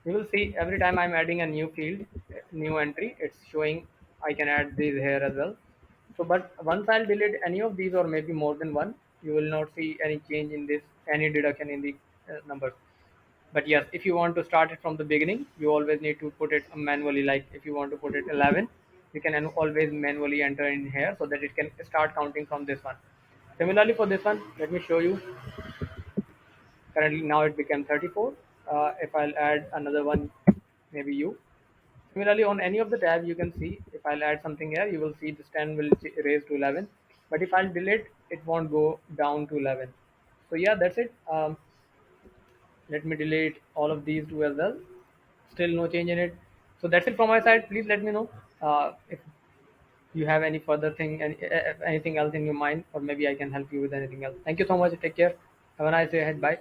You will see every time I'm adding a new field, new entry, it's showing I can add these here as well. So, but once I'll delete any of these or maybe more than one, you will not see any change in this, any deduction in the numbers. But yes, if you want to start it from the beginning, you always need to put it manually. Like if you want to put it 11, you can always manually enter in here so that it can start counting from this one. Similarly for this one, let me show you. Currently now it became 34. If I'll add another one, maybe you. Similarly, on any of the tab, you can see if I'll add something here, you will see this 10 will raise to 11. But if I'll delete, it won't go down to 11. So yeah, that's it. Let me delete all of these two as well. Still no change in it. So that's it from my side. Please let me know if you have any further thing, anything else in your mind, or maybe I can help you with anything else. Thank you so much. Take care. Have a nice day ahead. Bye.